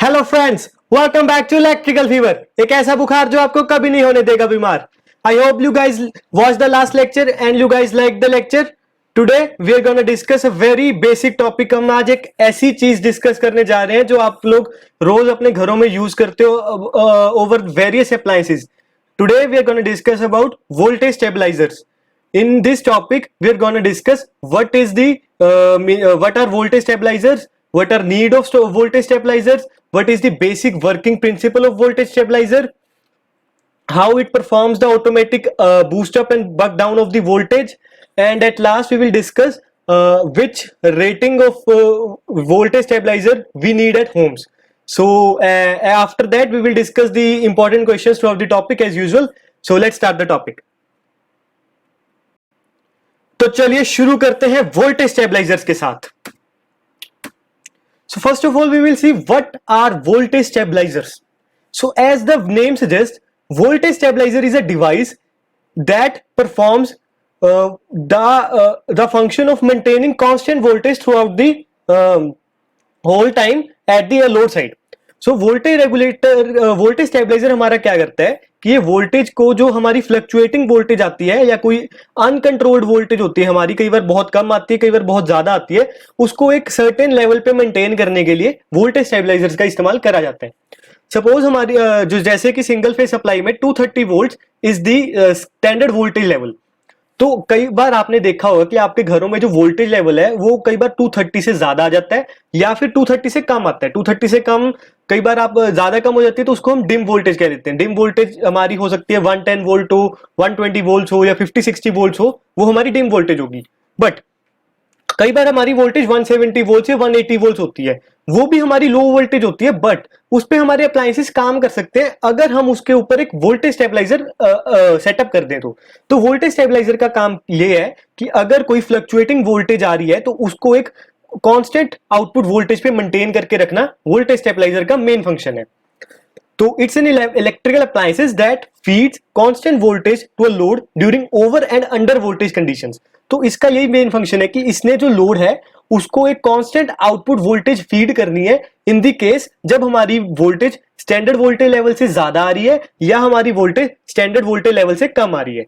Hello friends, welcome back to electrical fever. एक ऐसा बुखार जो आपको कभी नहीं होने देगा बीमार। I hope you guys watch the last lecture and you guys like the lecture. Today we are gonna discuss a very basic topic. हम आज एक ऐसी चीज डिस्कस करने जा रहे हैं जो आप लोग रोज अपने घरों में यूज करते हो over various appliances. Today we are gonna discuss about voltage stabilizers. In this topic, we are going to discuss what are voltage stabilizers, what are need of voltage stabilizers, what is the basic working principle of voltage stabilizer, how it performs the automatic boost up and buck down of the voltage, and at last we will discuss which rating of voltage stabilizer we need at homes. So after that we will discuss the important questions of the topic as usual. So let's start the topic. तो चलिए शुरू करते हैं voltage stabilisers के साथ. So first of all we will see what are voltage stabilizers. So as the name suggests, voltage stabilizer is a device that performs the function of maintaining constant voltage throughout the whole time at the load side. So voltage regulator voltage stabilizer हमारा क्या करता है कि ये voltage को, जो हमारी fluctuating voltage आती है या कोई अनकंट्रोल्ड वोल्टेज होती है हमारी, कई बार बहुत कम आती है कई बार बहुत ज्यादा आती है, उसको एक सर्टेन लेवल पे मेंटेन करने के लिए वोल्टेज स्टेबलाइजर्स का इस्तेमाल करा जाता है. सपोज हमारी जो जैसे कि सिंगल फेज सप्लाई में 230 volt is the standard voltage level. तो कई बार आपने देखा होगा कि आपके घरों में जो वोल्टेज लेवल है वो कई बार 230 से ज्यादा आ जाता है या फिर 230 से कम आता है. 230 से कम कई बार आप ज्यादा कम हो जाती है तो उसको हम डिम वोल्टेज कह देते हैं. डिम वोल्टेज हमारी हो सकती है 110 वोल्ट हो, 120 वोल्ट हो या 50-60 वोल्ट हो, वो हमारी डिम वोल्टेज होगी. बट कई बार हमारी वोल्टेज 170 वोल्ट से 180 वोल्ट होती है, वो भी हमारी लो वोल्टेज होती है, बट उस पे हमारे अप्लायंसेस काम कर सकते हैं अगर हम उसके ऊपर एक वोल्टेज स्टेबलाइजर सेटअप कर दें. तो वोल्टेज स्टेबलाइजर का काम ये है कि अगर कोई फ्लक्चुएटिंग वोल्टेज आ रही है तो उसको एक कांस्टेंट आउटपुट वोल्टेज पे मेंटेन करके रखना वोल्टेज स्टेबलाइजर का मेन फंक्शन है. तो it's an electrical appliances that feeds constant voltage to a load during over and under voltage conditions. तो इसका यही मेन फंक्शन है कि इसने जो लोड है उसको एक कांस्टेंट आउटपुट वोल्टेज फीड करनी है इन द केस जब हमारी वोल्टेज स्टैंडर्ड वोल्टेज लेवल से ज्यादा आ रही है या हमारी वोल्टेज स्टैंडर्ड वोल्टेज लेवल से कम आ रही है.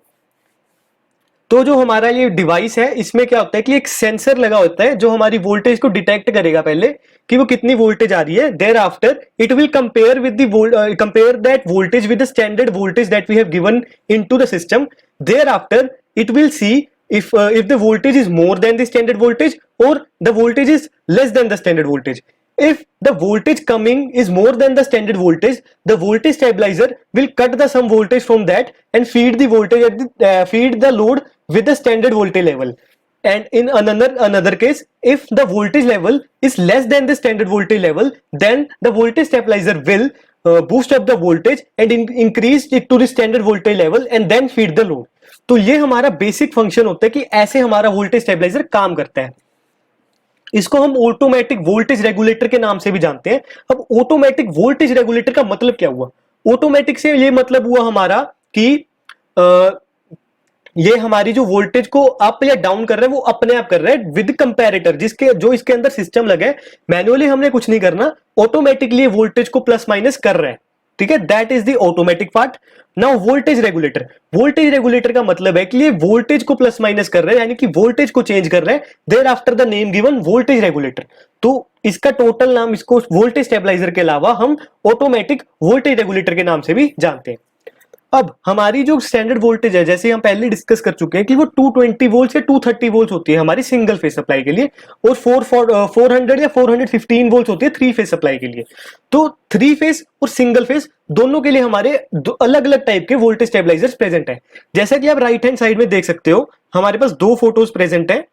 तो जो हमारा ये डिवाइस है इसमें क्या होता है कि एक सेंसर लगा होता है जो हमारी वोल्टेज को डिटेक्ट करेगा पहले कि वो कितनी वोल्टेज आ रही है. Thereafter it will compare that voltage with the standard voltage that we have given into the system. Thereafter it will see if the voltage is more than the standard voltage or the voltage is less than the standard voltage. If the voltage coming is more than the standard voltage, the voltage stabilizer will cut the some voltage from that and feed the voltage at the feed the load with the standard voltage level. And in another case, if the voltage level is less than the standard voltage level, then the voltage stabilizer will boost up the voltage and increase it to the standard voltage level and then feed the load. तो ये हमारा basic function होता है कि ऐसे हमारा voltage stabiliser काम करता है. इसको हम ऑटोमेटिक वोल्टेज रेगुलेटर के नाम से भी जानते हैं. अब ऑटोमेटिक वोल्टेज रेगुलेटर का मतलब क्या हुआ? ऑटोमेटिक से ये मतलब हुआ हमारा कि ये हमारी जो वोल्टेज को अप या डाउन कर रहा है वो अपने आप कर रहा है विद कंपैरेटर, जिसके जो इसके अंदर सिस्टम लगा है. मैन्युअली हमने कुछ नहीं करना, ऑटोमेटिकली वोल्टेज को प्लस माइनस कर रहा है. ठीक है, that is the automatic part. Now voltage regulator. Voltage regulator का मतलब है कि ये वोल्टेज को प्लस माइनस कर रहा है, यानी कि वोल्टेज को चेंज कर रहा है. Thereafter the name given voltage regulator. तो इसका टोटल नाम, इसको वोल्टेज स्टेबलाइजर के अलावा हम ऑटोमेटिक वोल्टेज रेगुलेटर के नाम से भी जानते हैं. अब हमारी जो स्टैंडर्ड वोल्टेज है, जैसे हम पहले डिस्कस कर चुके हैं कि वो 220 वोल्ट से 230 वोल्ट होती है हमारी सिंगल फेज सप्लाई के लिए, और 400 या 415 वोल्ट होती है थ्री फेज सप्लाई के लिए. तो थ्री फेज और सिंगल फेज दोनों के लिए हमारे अलग अलग टाइप के वोल्टेज स्टेबलाइजर्स प्रेजेंट है. जैसा कि आप राइट हैंड साइड में देख सकते हो, हमारे पास दो फोटोज प्रेजेंट है.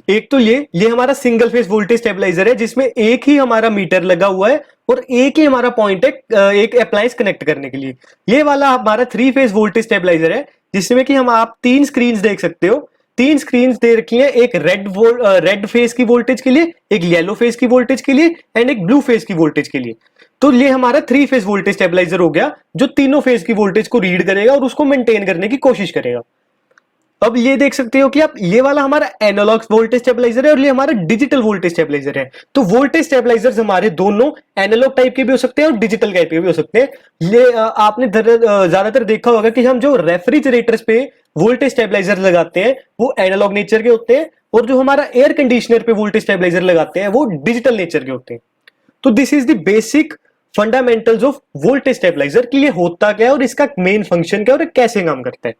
एक तो ये हमारा सिंगल फेज वोल्टेज स्टेबलाइजर है जिसमें एक ही हमारा मीटर लगा हुआ है और एक ही हमारा पॉइंट है एक अप्लायंस कनेक्ट करने के लिए. ये वाला हमारा थ्री फेज वोल्टेज स्टेबलाइजर है जिसमें कि हम आप तीन स्क्रीन्स देख सकते हो. तीन स्क्रीन्स दे रखी है, एक रेड फेज की वोल्टेज के लिए, एक येलो फेज की वोल्टेज के लिए एंड एक ब्लू फेज की वोल्टेज के लिए. तो ये हमारा थ्री फेज वोल्टेज स्टेबलाइजर हो गया जो तीनों फेज की वोल्टेज को रीड करेगा और उसको मेंटेन करने की कोशिश करेगा. अब ये देख सकते हो कि आप ये वाला हमारा एनालॉग वोल्टेज स्टेबलाइजर है और ये हमारा डिजिटल वोल्टेज स्टेबलाइजर है। तो वोल्टेज स्टेबलाइजर्स हमारे दोनों एनालॉग टाइप के भी हो सकते हैं और डिजिटल टाइप के भी हो सकते हैं। ये आपने ज्यादातर देखा होगा कि हम जो रेफ्रिजरेटर्स पे वोल्टेज स्टेबलाइजर लगाते हैं वो एनालॉग नेचर के होते हैं, और जो हमारा एयर कंडीशनर पे वोल्टेज स्टेबलाइजर लगाते हैं वो डिजिटल नेचर के होते हैं। तो this is the basic fundamentals of voltage stabilizer कि ये होता क्या है और इसका मेन फंक्शन क्या है और कैसे काम करता है।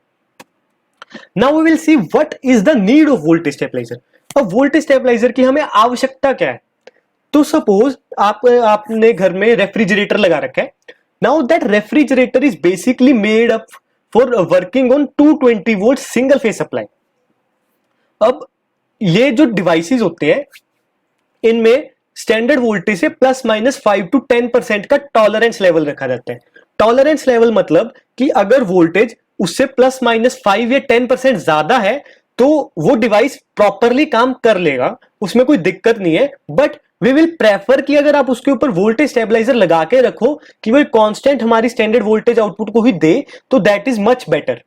Now we will see what is the need of voltage stabilizer. अब वोल्टेज स्टेबलाइजर की हमें आवश्यकता क्या है। तो सपोज आपने घर में रेफ्रिजरेटर लगा रखा है। Now that refrigerator is basically made up for working on 220 volt single phase supply. अब ये जो डिवाइसेस होते हैं इनमें स्टैंडर्ड वोल्टेज से प्लस माइनस 5 to 10% का टॉलरेंस लेवल रखा जाता है। टॉलरेंस लेवल मतलब कि अगर वोल्टेज उससे प्लस माइनस 5 या 10% ज्यादा है तो वो डिवाइस प्रॉपरली काम कर लेगा, उसमें कोई दिक्कत नहीं है। बट वी विल प्रेफर कि अगर आप उसके ऊपर वोल्टेज स्टेबलाइजर लगा के रखो कि वो कांस्टेंट हमारी स्टैंडर्ड वोल्टेज आउटपुट को ही दे, तो दैट इज मच बेटर।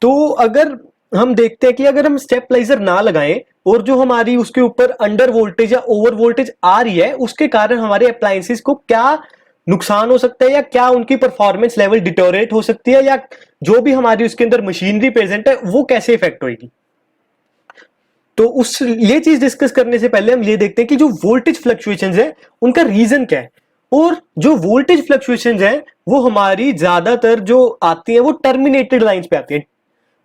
तो अगर हम देखते हैं कि अगर हम स्टेबलाइजर ना लगाएं और जो हमारी उसके ऊपर अंडर वोल्टेज या ओवर वोल्टेज आ रही है उसके कारण हमारे अप्लायंसेस को क्या नुकसान हो सकता है या क्या उनकी परफॉर्मेंस लेवल डिटोरेट हो सकती है या जो भी हमारी उसके अंदर मशीनरी प्रेजेंट है वो कैसे इफेक्ट होगी। तो उस ये चीज डिस्कस करने से पहले हम ये देखते हैं कि जो वोल्टेज फ्लक्चुएशंस है उनका रीजन क्या है। और जो वोल्टेज फ्लक्चुएशंस है वो हमारी ज्यादातर जो आती है वो टर्मिनेटेड लाइंस पे आती है।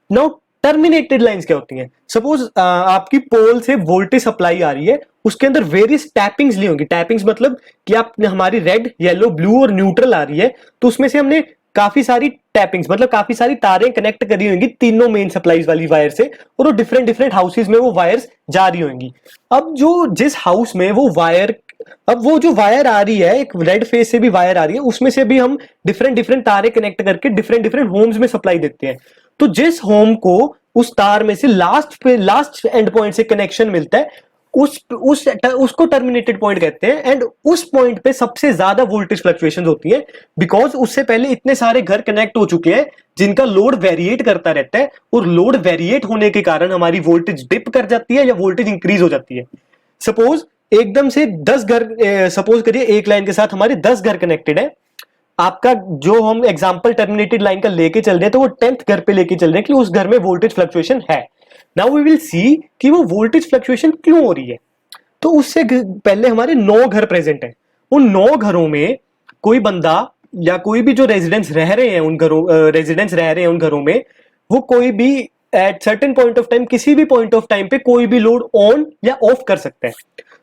नाउ टर्मिनेटेड लाइंस क्या होती हैं। सपोज आपकी पोल से वोल्टेज सप्लाई आ रही है, उसके अंदर वेरियस टैपिंग्स ली होंगी। टैपिंग्स मतलब कि आप हमारी रेड येलो ब्लू और न्यूट्रल आ रही है तो उसमें से हमने काफी सारी टैपिंग्स मतलब काफी सारी तारें कनेक्ट करी होंगी तीनों मेन सप्लाईज वाली वायर से, और वो डिफरेंट डिफरेंट हाउसेज में वो वायर्स जा रही होंगी। अब जो जिस हाउस में वो वायर अब वो जो वायर आ रही है एक रेड फेज से भी वायर आ रही है उसमें से भी हम डिफरेंट डिफरेंट तारें कनेक्ट करके डिफरेंट डिफरेंट होम्स में सप्लाई देते हैं। तो जिस होम को उस तार में से लास्ट एंड पॉइंट से कनेक्शन मिलता है उसको टर्मिनेटेड पॉइंट कहते हैं। एंड उस पॉइंट पे सबसे ज्यादा वोल्टेज फ्लक्चुएशंस होती है बिकॉज उससे पहले इतने सारे घर कनेक्ट हो चुके हैं जिनका लोड वेरिएट करता रहता है, और लोड वेरिएट होने के कारण हमारी वोल्टेज डिप कर जाती है या वोल्टेज इंक्रीज हो जाती है। सपोज एकदम से 10 घर सपोज करिए एक लाइन के साथ हमारे 10 घर कनेक्टेड है। आपका जो हम एग्जांपल टर्मिनेटेड लाइन का लेके चल रहे हैं तो वो 10th घर पे लेके चल रहे हैं कि उस घर में वोल्टेज फ्लक्चुएशन है। नाउ वी विल सी कि वो वोल्टेज फ्लक्चुएशन क्यों हो रही है। तो उससे पहले हमारे 9 घर प्रेजेंट है। उन 9 घरों में कोई बंदा या कोई भी जो रेजिडेंट्स रह रहे हैं उन घरों में वो कोई भी at certain point of time किसी भी पॉइंट ऑफ टाइम पे कोई भी लोड ऑन या ऑफ कर सकता है।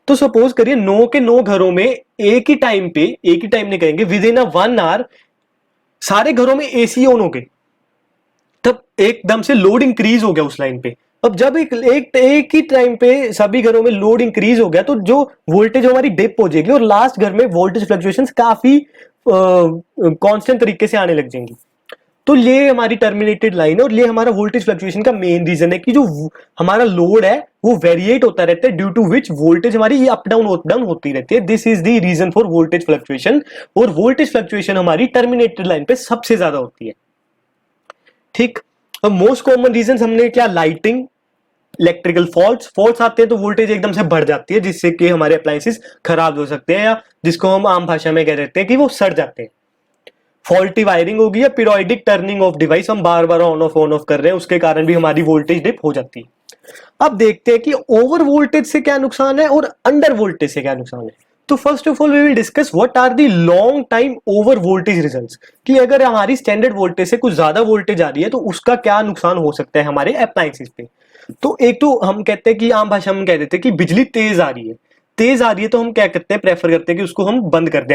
तो सपोज करिए 9 के 9 घरों में एक ही टाइम नहीं कहेंगे, विद इन अ 1 आवर सारे घरों में एसी ऑन हो गए, तब एकदम से लोड इंक्रीज हो गया उस लाइन पे। अब जब एक ही टाइम पे सभी घरों में लोड इंक्रीज हो गया तो जो वोल्टेज हमारी डिप हो जाएगी और लास्ट घर में वोल्टेज फ्लक्चुएशंस काफी कांस्टेंट तरीके से आने लग जाएंगी। तो ये हमारी टर्मिनेटेड लाइन है और ये हमारा वोल्टेज फ्लक्चुएशन का मेन रीजन है कि जो हमारा लोड है वो वेरिएट होता रहता है, ड्यू टू विच वोल्टेज हमारी अप डाउन होती रहती है। This is the reason for voltage fluctuation, और वोल्टेज फ्लक्चुएशन हमारी टर्मिनेटेड लाइन पे सबसे ज्यादा होती है। ठीक, अब मोस्ट कॉमन रीजन हमने क्या, लाइटिंग, इलेक्ट्रिकल फॉल्ट्स आते हैं तो वोल्टेज एकदम से बढ़ जाती है जिससे कि हमारे अप्लायंसेस खराब हो सकते हैं या जिसको हम आम भाषा में कह देते हैं कि वो सड़ जाते हैं। फॉल्टी वायरिंग होगी या पीरियोडिक टर्निंग ऑफ डिवाइस, हम बार बार ऑन ऑफ कर रहे हैं, उसके कारण भी हमारी वोल्टेज डिप हो जाती है। अब देखते हैं कि ओवर वोल्टेज से क्या नुकसान है और अंडर वोल्टेज से क्या नुकसान है। तो first of all we will discuss what are the long time over voltage results, कि अगर हमारी स्टैंडर्ड वोल्टेज से कुछ ज्यादा वोल्टेज आ रही है तो उसका क्या नुकसान हो सकता है हमारे अप्लायंसेस पे। तो एक तो हम कहते हैं कि आम भाषा में कह देते हैं कि बिजली तेज आ रही है तो हम क्या करते हैं, प्रेफर करते हैं कि उसको हम बंद कर दें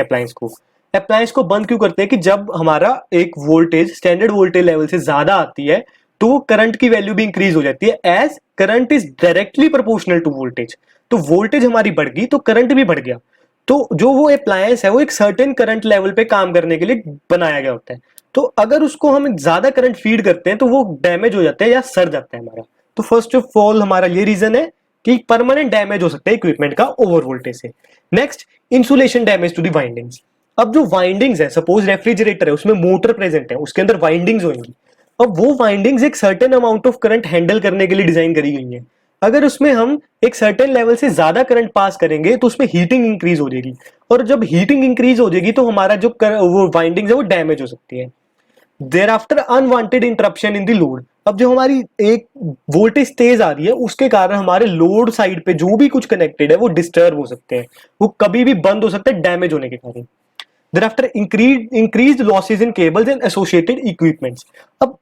अप्लायंस को बंद क्यों करते हैं कि जब हमारा एक वोल्टेज स्टैंडर्ड वोल्टेज लेवल से ज्यादा आती है तो करंट की वैल्यू भी इंक्रीज हो जाती है, as current is directly proportional to voltage. तो वोल्टेज हमारी बढ़ गई तो करंट भी बढ़ गया। तो जो वो अप्लायंस है वो एक सर्टेन करंट लेवल पे काम करने के लिए बनाया गया होता है। तो अगर उसको हम ज्यादा करंट फीड करते हैं तो वो डैमेज हो जाता है या सड़ जाता है हमारा। तो फर्स्ट ऑफ ऑल हमारा ये रीजन है कि परमानेंट डैमेज हो सकता है इक्विपमेंट का ओवर वोल्टेज से। Next, insulation damage to the windings. अब जो वाइंडिंग्स है, सपोज रेफ्रिजरेटर है उसमें मोटर प्रेजेंट है, उसके अंदर वाइंडिंग्स होंगी। अब वो वाइंडिंग्स एक certain amount of current handle करने के लिए डिजाइन करी गई है। अगर उसमें हम एक सर्टेन लेवल से ज्यादा करंट पास करेंगे तो उसमें हीटिंग इंक्रीज हो जाएगी, और जब हीटिंग इंक्रीज हो जाएगी तो हमारा जो वो वाइंडिंग्स है वो डैमेज हो सकती है। Thereafter unwanted interruption in the load. अब जो हमारी एक वोल्टेज तेज आ रही है उसके कारण हमारे लोड साइड पे जो भी कुछ कनेक्टेड है वो डिस्टर्ब हो सकते हैं, वो कभी भी बंद हो सकते हैं डैमेज होने के कारण। Thereafter increase losses in cables and associated equipments. अब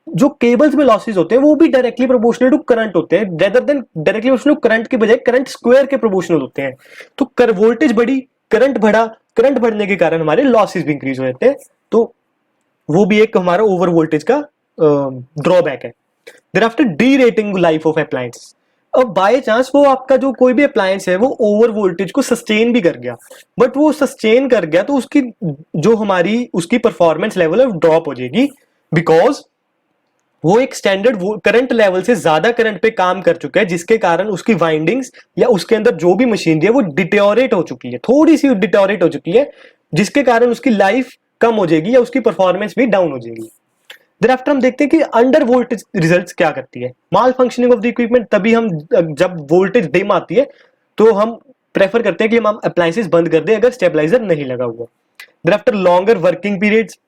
जो केबल्स में लॉसेज होते हैं वो भी डायरेक्टली प्रोपोर्शनल टू करंट होते हैं, rather than directly proportional current के बजाय करंट स्क्वायर के प्रोपोर्शनल होते हैं। तो वोल्टेज बढ़ी, करंट बढ़ा, करंट बढ़ने के कारण हमारे लॉसेज भी इंक्रीज हो जाते हैं, तो वो भी एक हमारा ओवर वोल्टेज का ड्रॉबैक है। Thereafter derating life of appliance. अब बाय चांस वो आपका जो कोई भी अप्लायंस है वो ओवर वोल्टेज को सस्टेन भी कर गया, बट वो सस्टेन कर गया तो उसकी जो हमारी उसकी परफॉर्मेंस लेवल है ड्रॉप हो जाएगी, बिकॉज वो एक स्टैंडर्ड करंट लेवल से ज्यादा करंट पे काम कर चुका है, जिसके कारण उसकी वाइंडिंग्स या उसके अंदर जो भी मशीनरी है वो डिटोरेट हो चुकी है, थोड़ी सी डिटोरेट हो चुकी है, जिसके कारण उसकी लाइफ कम हो जाएगी या उसकी परफॉर्मेंस भी डाउन हो जाएगी। देयरआफ्टर हम देखते हैं कि अंडर वोल्टेज रिजल्ट्स क्या करती है, माल फंक्शनिंग ऑफ द इक्विपमेंट। तभी हम जब वोल्टेज डिम आती है तो हम प्रेफर करते हैं कि हम अप्लायंसेस बंद कर दें अगर स्टेबलाइजर नहीं लगा हुआ। Thereafter longer working periods,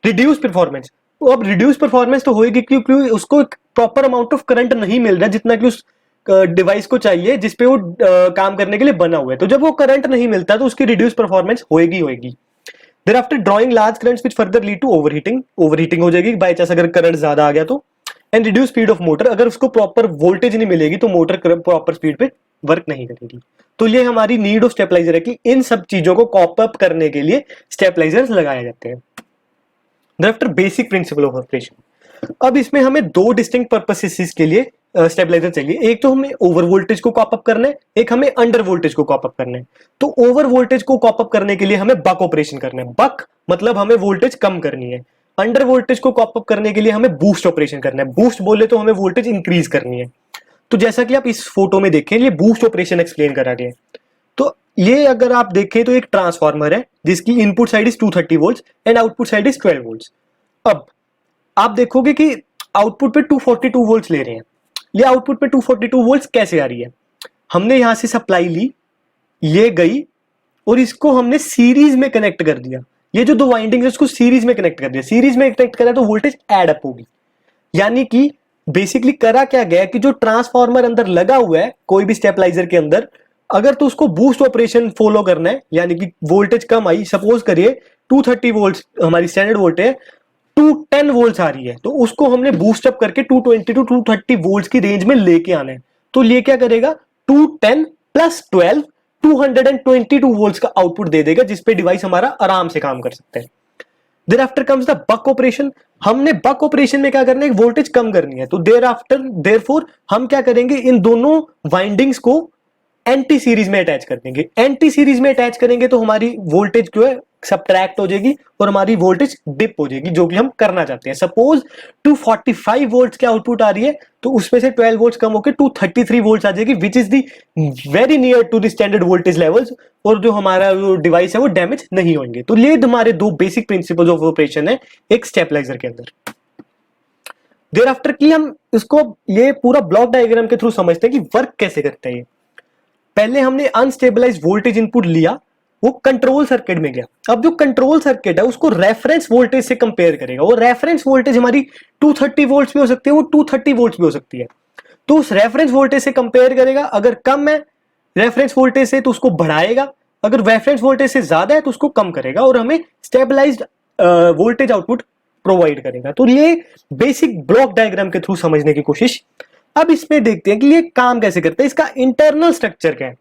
reduce performance. तो अब रिड्यूस परफॉर्मेंस तो होगी क्योंकि उसको एक प्रॉपर अमाउंट ऑफ करंट नहीं मिल रहा जितना कि उस डिवाइस को चाहिए जिसपे वो काम करने के लिए बना हुआ है, तो जब वो करंट नहीं मिलता तो उसकी रिड्यूस परफॉर्मेंस होएगी। Thereafter drawing large currents which further lead to overheating, overheating हो जाएगी बाई चांस अगर करंट ज्यादा आ गया तो। And reduce speed of motor, अगर उसको प्रॉपर वोल्टेज नहीं मिलेगी तो मोटर प्रॉपर स्पीड पे वर्क नहीं करेगी। तो ये हमारी नीड ऑफ स्टेबलाइजर है कि इन सब चीजों को कॉप अप करने के लिए स्टेबलाइजर्स लगाए जाते हैं। Thereafter basic principle of operation. अब इसमें हमें दो डिस्टिंक्ट पर्पसेस के लिए स्टेबलाइजर चाहिए, एक तो हमें ओवर वोल्टेज को कॉप अप करना है, एक हमें अंडर वोल्टेज को कॉप अप करना है। तो ओवर वोल्टेज को कॉप अप करने के लिए हमें बक ऑपरेशन करना है, बक मतलब हमें वोल्टेज कम करनी है। अंडर वोल्टेज को कॉप अप करने के लिए हमें बूस्ट ऑपरेशन करना है, बूस्ट बोले तो हमें वोल्टेज इंक्रीज करनी है। तो जैसा कि आप इस फोटो में देखें ये बूस्ट ऑपरेशन एक्सप्लेन करा गया है। तो ये अगर आप देखें तो एक ट्रांसफार्मर है जिसकी input side is 230 volts and output side is 12 volts. अब आप देखोगे कि आउटपुट पे 242 वोल्ट्स ले रहे हैं, ये आउटपुट पे 242 वोल्ट्स कैसे आ रही है? हमने यहां से सप्लाई ली, ये गई और इसको हमने सीरीज में कनेक्ट कर दिया। ये जो दो वाइंडिंग है उसको सीरीज में कनेक्ट कर दिया, सीरीज में कनेक्ट करा तो वोल्टेज एड अप होगी। यानी कि बेसिकली करा क्या गया कि जो ट्रांसफार्मर अंदर लगा हुआ है कोई भी स्टेबलाइजर के अंदर, अगर तो उसको बूस्ट ऑपरेशन फॉलो करना है, यानी कि वोल्टेज कम आई, सपोज करिए 230 वोल्ट्स हमारी स्टैंडर्ड वोल्टेज है, 210 वोल्ट्स आ रही है, तो उसको हमने बूस्ट अप करके 220 टू 230 वोल्ट्स की रेंज में लेके आना है। तो ये क्या करेगा, 210 प्लस 12 222 वोल्ट्स का आउटपुट दे देगा, जिसपे डिवाइस हमारा आराम से काम कर सकता है। Thereafter comes the buck operation. हमने बक ऑपरेशन में क्या करना है, वोल्टेज कम करनी है, तो देयर आफ्टर देयरफॉर हम क्या करेंगे, इन दोनों वाइंडिंग्स को एंटी सीरीज में अटैच कर देंगे। एंटी सीरीज में अटैच करेंगे तो हमारी वोल्टेज जो है सबट्रैक्ट हो जाएगी और हमारी वोल्टेज डिप हो जाएगी, जो कि हम करना चाहते हैं। सपोज 245 वोल्ट्स की आउटपुट आ रही है तो उसमें से 12 वोल्ट्स कम होकर 233 वोल्ट्स आ जाएगी, which is the very near to the standard voltage levels, और जो हमारा जो डिवाइस है वो डैमेज नहीं होंगे। तो ये हमारे दो बेसिक प्रिंसिपल्स ऑफ ऑपरेशन है एक स्टेबलाइजर के अंदर। देयर आफ्टर की हम इसको ये पूरा ब्लॉक डायग्राम के थ्रू समझते हैं कि वर्क कैसे करता है ये। पहले हमने अनस्टेबलाइज्ड वोल्टेज इनपुट लिया, वो कंट्रोल सर्किट में गया। अब जो कंट्रोल सर्किट है उसको रेफरेंस वोल्टेज से कंपेयर करेगा। वो रेफरेंस वोल्टेज हमारी 230 वोल्ट्स भी हो सकती है, वो 230 वोल्ट्स भी हो सकती है। तो उस रेफरेंस वोल्टेज से कंपेयर करेगा, अगर कम है रेफरेंस वोल्टेज से तो उसको बढ़ाएगा, अगर रेफरेंस वोल्टेज से ज्यादा है तो उसको कम करेगा और हमें स्टेबलाइज्ड वोल्टेज आउटपुट प्रोवाइड करेगा। तो ये बेसिक ब्लॉक डायग्राम के थ्रू समझने की कोशिश। अब इसमें देखते हैं कि ये काम कैसे करता है, इसका इंटरनल स्ट्रक्चर क्या है।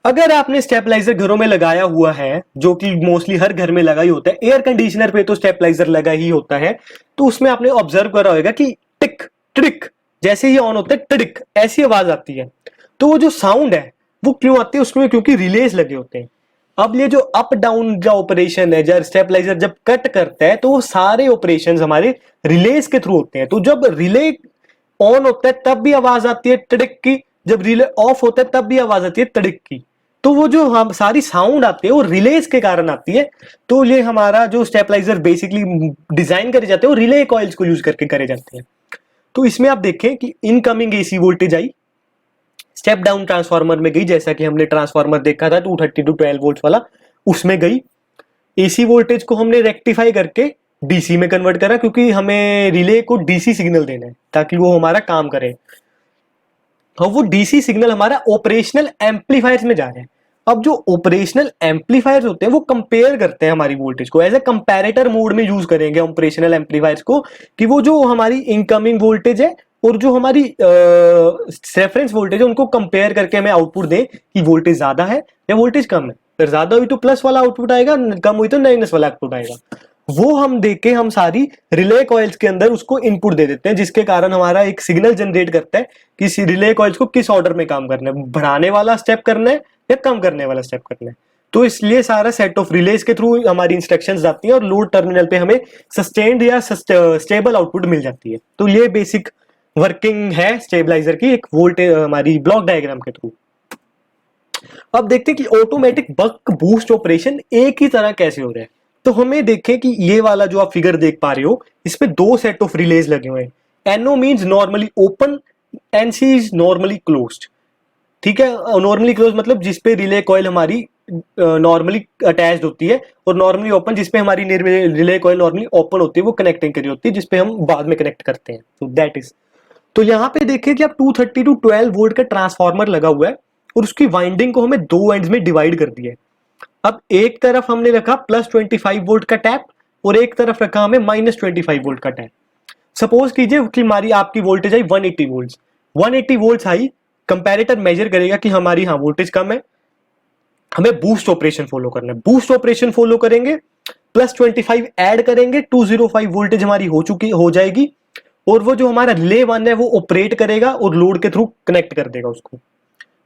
अगर आपने स्टेबलाइजर घरों में लगाया हुआ है, जो कि मोस्टली हर घर में लगा ही होता है, एयर कंडीशनर पे तो स्टेबलाइजर लगा ही होता है, तो उसमें आपने ऑब्जर्व करा होगा कि टिक टिक जैसे ही ऑन होता है टिक ऐसी आवाज आती है। तो वो जो साउंड है वो क्यों आती है उसमें, क्योंकि रिलेज लगे होते हैं। अब ये जो अप डाउन जो ऑपरेशन है, जब स्टेबलाइजर जब कट करता है तो वो सारे ऑपरेशन हमारे रिलेज के थ्रू होते हैं। तो जब रिले ऑन होता है तब भी आवाज आती है तड़क की, जब रिले ऑफ होता है तब भी आवाज आती है तड़क की। तो वो जो हम सारी साउंड आती है वो रिलेज के कारण आती है। तो ये हमारा जो स्टेबलाइजर बेसिकली डिजाइन करे जाते हैं वो रिले कॉइल्स को यूज करके करे जाते हैं। तो इसमें आप देखें कि incoming AC voltage I, step down transformer में गई, जैसा कि हमने ट्रांसफार्मर देखा था 230 टू 12 वोल्ट वाला, उसमें गई। एसी वोल्टेज को हमने रेक्टिफाई करके डीसी में कन्वर्ट करा, क्योंकि हमें रिले को डीसी सिग्नल देना है ताकि वो हमारा काम करे। और वो डीसी सिग्नल हमारा ऑपरेशनल एम्पलीफायर्स में जा रहे हैं। अब जो ऑपरेशनल एम्पलीफायर्स होते हैं वो कंपेयर करते हैं हमारी वोल्टेज को, एज ए कंपैरेटर मोड में यूज करेंगे ऑपरेशनल एम्पलीफायर्स को, कि वो जो हमारी इनकमिंग वोल्टेज है और जो हमारी रेफरेंस वोल्टेज है उनको कंपेयर करके हमें आउटपुट दें कि वोल्टेज ज्यादा है या वोल्टेज कम है। अगर ज्यादा हुई तो प्लस वाला आउटपुट आएगा, कम हुई तो माइनस वाला आउटपुट आएगा। वो हम देख के हम सारी रिले कॉइल्स के अंदर उसको इनपुट दे देते हैं, जिसके कारण हमारा एक सिग्नल जनरेट करता है कि रिले कॉइल्स को किस ऑर्डर में काम करना है, बढ़ाने वाला स्टेप करना है या कम करने वाला स्टेप करना है। तो इसलिए सारा सेट ऑफ रिलेज के थ्रू हमारी इंस्ट्रक्शंस जाती हैं और लोड टर्मिनल पे हमें सस्टेन्ड या स्टेबल आउटपुट मिल जाती है। तो ये बेसिक वर्किंग है स्टेबलाइजर की एक वोल्टेज हमारी ब्लॉक डायग्राम के थ्रू। अब देखते हैं कि ऑटोमेटिक बक बूस्ट ऑपरेशन एक ही तरह कैसे हो रहा है। तो हमें देखें कि ये वाला जो आप फिगर देख पा रहे हो, इसमें दो सेट ऑफ रिलेज लगे हुए हैं। NO means normally open, NC is normally closed. ठीक है, नॉर्मली क्लोज मतलब जिसपे रिले कॉइल हमारी नॉर्मली अटैच्ड होती है, और नॉर्मली ओपन जिसपे हमारी रिले कॉइल नॉर्मली ओपन होती है, वो कनेक्टिंग करी होती है, जिसपे हम बाद में कनेक्ट करते हैं। तो दैट इज, तो यहाँ पे देखिए कि आप 230 टू 12 वोल्ट का ट्रांसफार्मर लगा हुआ है और उसकी वाइंडिंग को हमें दो एंड्स में डिवाइड कर दिया है। अब एक तरफ हमने रखा +25 वोल्ट का टैप और एक तरफ रखा हमें -25 वोल्ट का टैप। सपोज कीजिए कि हमारी आपकी वोल्टेज आई 180 वोल्ट, 180 वोल्ट आई, कंपैरेटर मेजर करेगा कि हमारी हाँ वोल्टेज कम है, हमें बूस्ट ऑपरेशन फॉलो करना है। बूस्ट ऑपरेशन फॉलो करेंगे, +25 ऐड करेंगे, 205 वोल्टेज हमारी हो जाएगी, और वो जो हमारा रिले 1 है वो ऑपरेट करेगा और लोड के थ्रू कनेक्ट कर देगा उसको।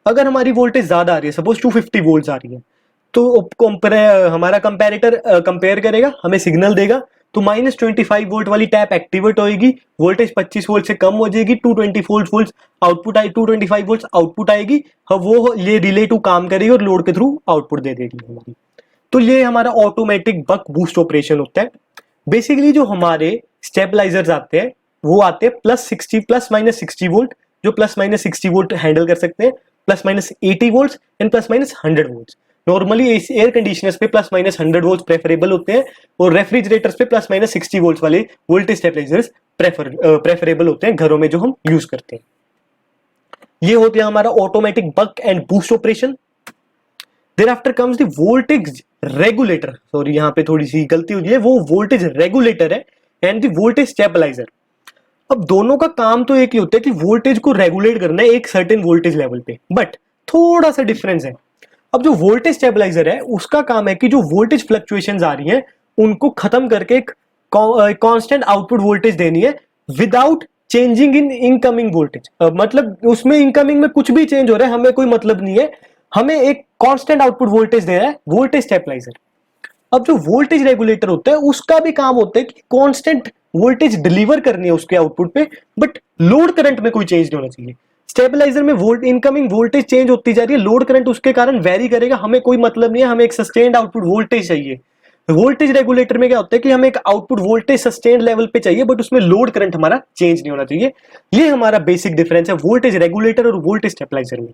अगर हमारी वोल्टेज ज्यादा आ रही है, सपोज 250 वोल्ट आ रही है, तो हमारा कंपैरेटर कंपेयर करेगा, हमें सिग्नल देगा, तो -25 वोल्ट वाली टैप एक्टिवेट होएगी, वोल्टेज 25 वोल्ट से कम हो जाएगी, 224 volt output I, 225 volt output आएगी। वो ये रिले टू काम करेगी और लोड के थ्रू आउटपुट दे देगी हमारी। तो ये हमारा ऑटोमेटिक बक बूस्ट ऑपरेशन होता है। बेसिकली जो हमारे स्टेबलाइजर्स आते हैं वो आते हैं +60 वोल्ट, जो +60 वोल्ट हैंडल कर सकते हैं, +80 volt and +100 volt. Normally air conditioners पे +100 वोल्ट प्रेफरेबल होते हैं, और रेफ्रिजरेटर्स पे +60 वोल्ट वाले वोल्टेज स्टेबलाइजर्स प्रेफरेबल होते हैं घरों में जो हम यूज करते हैं। ये होते हैं हमारा automatic buck and boost operation. Thereafter comes the voltage regulator, sorry यहाँ पे थोड़ी सी गलती हुई है, वो वोल्टेज रेगुलेटर है एंड द वोल्टेज स्टेबलाइजर। अब दोनों का काम तो एक ही होता है कि वोल्टेज को रेगुलेट करना है एक सर्टेन वोल्टेज लेवल पे, बट थोड़ा सा डिफरेंस है। अब जो वोल्टेज स्टेबलाइजर है उसका काम है कि जो वोल्टेज फ्लक्चुएशंस आ रही हैं उनको खत्म करके एक कांस्टेंट आउटपुट वोल्टेज देनी है without changing in incoming voltage. मतलब उसमें इनकमिंग में कुछ भी चेंज हो रहा है हमें कोई मतलब नहीं है, हमें एक कांस्टेंट आउटपुट वोल्टेज दे रहा है वोल्टेज स्टेबलाइजर। अब जो वोल्टेज रेगुलेटर होता है उसका भी काम होता है कि कांस्टेंट वोल्टेज डिलीवर करनी है उसके आउटपुट पे, बट लोड करंट में कोई चेंज नहीं होना चाहिए। स्टेबलाइजर में इनकमिंग वोल्टेज चेंज होती जा रही है, लोड करंट उसके कारण वेरी करेगा, हमें कोई मतलब नहीं है, हमें एक सस्टेन्ड आउटपुट वोल्टेज चाहिए। वोल्टेज रेगुलेटर में क्या होता है कि हमें एक आउटपुट वोल्टेज सस्टेन्ड लेवल पे चाहिए, बट उसमें लोड करंट हमारा चेंज नहीं होना चाहिए। ये हमारा बेसिक डिफरेंस है वोल्टेज रेगुलेटर और वोल्टेज स्टेबलाइजर में।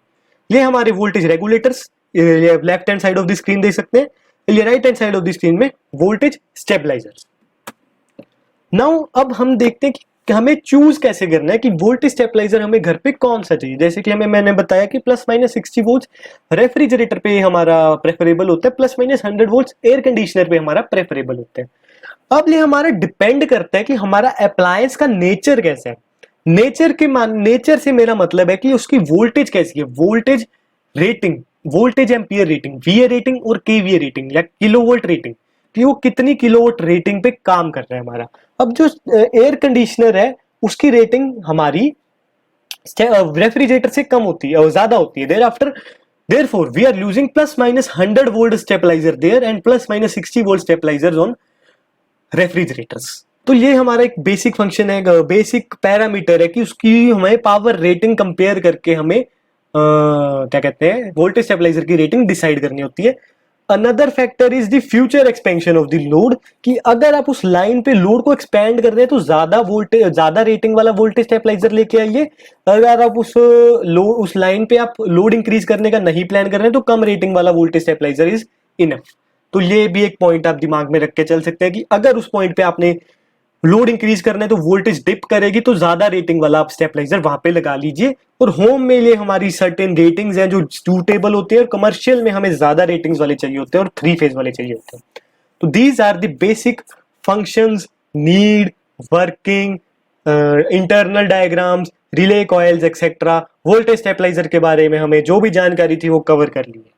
ये हमारे voltage regulators left hand side of the screen देख सकते हैं, ये right hand side of the screen में वोल्टेज स्टेबलाइजर्स। नाउ अब हम देखते हैं कि हमें चूज कैसे करना है कि वोल्टेज स्टेबलाइजर हमें घर पे कौन सा चाहिए। जैसे कि मैंने बताया कि +-60 वोल्ट रेफ्रिजरेटर पे हमारा प्रेफरेबल होता है, +-100 वोल्ट एयर कंडीशनर पे हमारा प्रेफरेबल होता है। अब ये हमारा डिपेंड करता है कि हमारा अप्लायंस का नेचर कैसा है। नेचर से मेरा मतलब है कि उसकी वोल्टेज कैसी है, voltage rating, voltage ampere rating, VA rating और KVA रेटिंग या किलोवोल्ट रेटिंग, कि वो कितनी किलोवोल्ट रेटिंग पे काम कर रहा है हमारा। अब जो एयर कंडीशनर है उसकी रेटिंग हमारी रेफ्रिजरेटर से कम होती है और ज्यादा होती है। therefore we are using +-100 volt stabilizer there and +-60 volt stabilizers on refrigerators. तो ये हमारा एक बेसिक फंक्शन है, बेसिक पैरामीटर है कि उसकी हमें पावर रेटिंग कंपेयर करके हमें क्या कहते हैं, वोल्टेज स्टेबलाइजर की रेटिंग डिसाइड करनी होती है। Another factor is the future expansion of the load, कि अगर आप उस लाइन पे लोड को एक्सपेंड कर रहे हैं तो ज्यादा वोल्टेज, ज्यादा रेटिंग वाला वोल्टेज स्टेबलाइजर लेके आइए। अगर आप उस लाइन पे आप लोड इंक्रीज करने का नहीं प्लान कर रहे हैं तो कम रेटिंग वाला वोल्टेज स्टेबलाइजर इज इनफ। तो ये भी एक पॉइंट आप दिमाग में रख के चल सकते हैं कि अगर उस पॉइंट पे आपने लोड इंक्रीज करना है तो वोल्टेज डिप करेगी तो ज्यादा रेटिंग वाला आप स्टेबलाइजर वहां पे लगा लीजिए। और होम में लिए हमारी सर्टेन रेटिंग्स हैं जो सूटेबल होते हैं, और कमर्शियल में हमें ज्यादा रेटिंग्स वाले चाहिए होते हैं और 3 फेज वाले चाहिए होते हैं। तो these are the basic functions, need, working, internal diagrams, relay coils etcetera, voltage stabilizer के बारे में हमें जो भी जानकारी थी वो कवर कर ली है।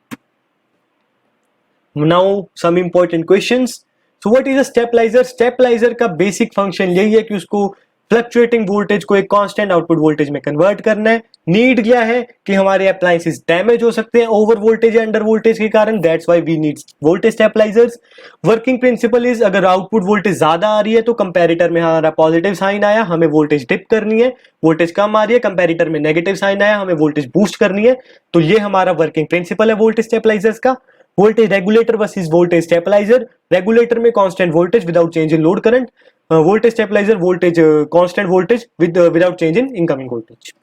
Now some important questions. So what is a stabilizer? Stabilizer का बेसिक फंक्शन यही है कि उसको फ्लक्चुएटिंग वोल्टेज को एक कांस्टेंट आउटपुट वोल्टेज में कन्वर्ट करना है। नीड क्या है कि हमारे अप्लायंसेस डैमेज हो सकते हैं ओवर वोल्टेज या अंडर वोल्टेज के कारण, that's why we need voltage stabilizers. Working principle is अगर आउटपुट वोल्टेज ज्यादा आ रही है तो कंपैरेटर में हमारा पॉजिटिव साइन आया, हमें वोल्टेज डिप करनी है। वोल्टेज कम आ रही है, कंपैरेटर में नेगेटिव साइन आया, हमें वोल्टेज बूस्ट करनी है। तो ये हमारा वर्किंग प्रिंसिपल है वोल्टेज स्टेबलाइजर्स का। Voltage regulator versus voltage stabiliser, regulator में constant voltage without change in load current, voltage stabiliser voltage constant voltage without change in incoming voltage.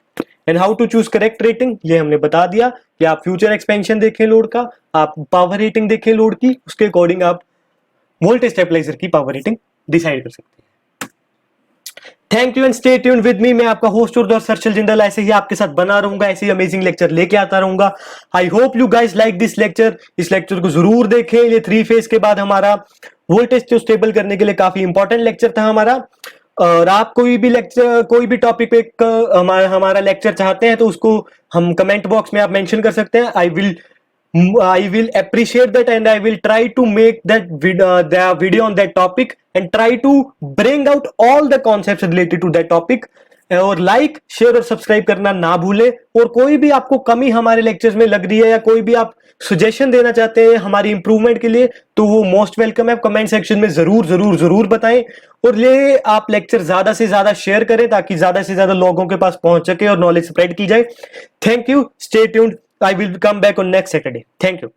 And how to choose correct rating, ये हमने बता दिया कि आप future expansion देखें load का, आप पावर रेटिंग देखें लोड की, उसके अकॉर्डिंग आप वोल्टेज स्टेबलाइजर की पावर रेटिंग डिसाइड कर सकते हैं। Thank you and stay tuned with me. मैं आपका होस्ट और दोस्त हर्षल जिंदल ऐसे ही आपके साथ बना रहूंगा, ऐसे ही अमेजिंग लेक्चर लेके आता रहूंगा। आई hope you guys like this lecture. इस लेक्चर को जरूर देखें। ये 3 फेज के बाद हमारा वोल्टेज को स्टेबल करने के लिए काफी इंपॉर्टेंट लेक्चर था हमारा। और आप कोई भी लेक्चर, कोई भी टॉपिक पे हमारा लेक्चर चाहते हैं तो उसको हम कमेंट बॉक्स में आप मेंशन कर सकते हैं। I will appreciate that and I will try to make that the video on that topic and try to bring out all the concepts related to that topic। और like, share और subscribe करना ना भूले। और कोई भी आपको कमी हमारे लेक्चर्स में लग रही है या कोई भी आप सजेशन देना चाहते हैं हमारी इंप्रूवमेंट के लिए तो वो मोस्ट वेलकम है। कमेंट सेक्शन में जरूर जरूर जरूर बताएं। और ये आप लेक्चर ज्यादा से ज्यादा शेयर करें ताकि ज्यादा से ज्यादा लोगों के पास पहुंच सके और नॉलेज स्प्रेड की जाए। Thank you, stay tuned. I will come back on next Saturday. Thank you.